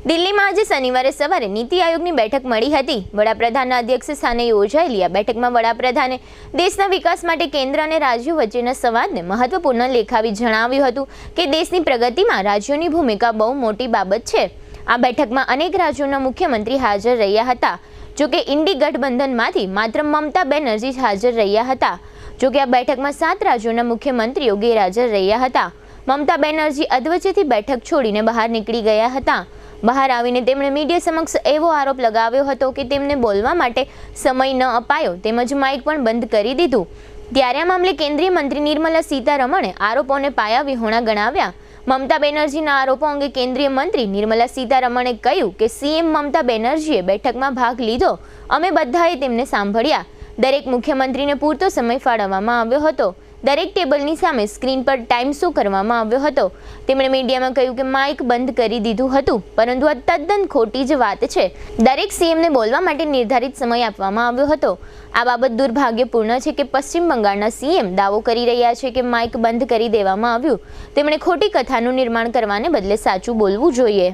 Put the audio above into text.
દિલ્હીમાં આજે શનિવારે સવારે નીતિ આયોગની બેઠક મળી હતી। વડાપ્રધાનના અધ્યક્ષ સ્થાને યોજાયેલી આ બેઠકમાં વડાપ્રધાને દેશના વિકાસ માટે કેન્દ્ર અને રાજ્યો વચ્ચેના સંવાદને મહત્વપૂર્ણ લેખાવી જણાવ્યું હતું કે દેશની પ્રગતિમાં રાજ્યોની ભૂમિકા બહુ મોટી બાબત છે। આ બેઠકમાં અનેક રાજ્યોના મુખ્યમંત્રી હાજર રહ્યા હતા। જોકે ઇન્ડી ગઠબંધનમાંથી માત્ર મમતા બેનર્જી જ હાજર રહ્યા હતા। જોકે આ બેઠકમાં 7 રાજ્યોના મુખ્યમંત્રીઓ ગેરહાજર રહ્યા હતા। મમતા બેનર્જી અધવચ્ચેથી બેઠક છોડીને બહાર નીકળી ગયા હતા। બહાર આવીને તેમણે મીડિયા સમક્ષ એવો આરોપ લગાવ્યો હતો કે તેમને બોલવા માટે સમય ન અપાયો તેમજ માઇક પણ બંધ કરી દીધું। ત્યારે આ મામલે કેન્દ્રીય મંત્રી નિર્મલા સીતારમણે આરોપોને પાયાવિહોણા ગણાવ્યા। મમતા બેનર્જીના આરોપો અંગે કેન્દ્રીય મંત્રી નિર્મલા સીતારમણે કહ્યું કે સીએમ મમતા બેનર્જીએ બેઠકમાં ભાગ લીધો, અમે બધાએ તેમને સાંભળ્યા। દરેક મુખ્યમંત્રીને પૂરતો સમય ફાળવવામાં આવ્યો હતો। દરેક ટેબલની સામે સ્ક્રીન પર ટાઈમ શો કરવામાં આવ્યો હતો। તેમણે મીડિયામાં કહ્યું કે માઇક બંધ કરી દીધું હતું, પરંતુ આ તદ્દન ખોટી જ વાત છે। દરેક સીએમને બોલવા માટે નિર્ધારિત સમય આપવામાં આવ્યો હતો। આ બાબત દુર્ભાગ્યપૂર્ણ છે કે પશ્ચિમ બંગાળના સીએમ દાવો કરી રહ્યા છે કે માઇક બંધ કરી દેવામાં આવ્યું। તેમણે ખોટી કથાનું નિર્માણ કરવાને બદલે સાચું બોલવું જોઈએ।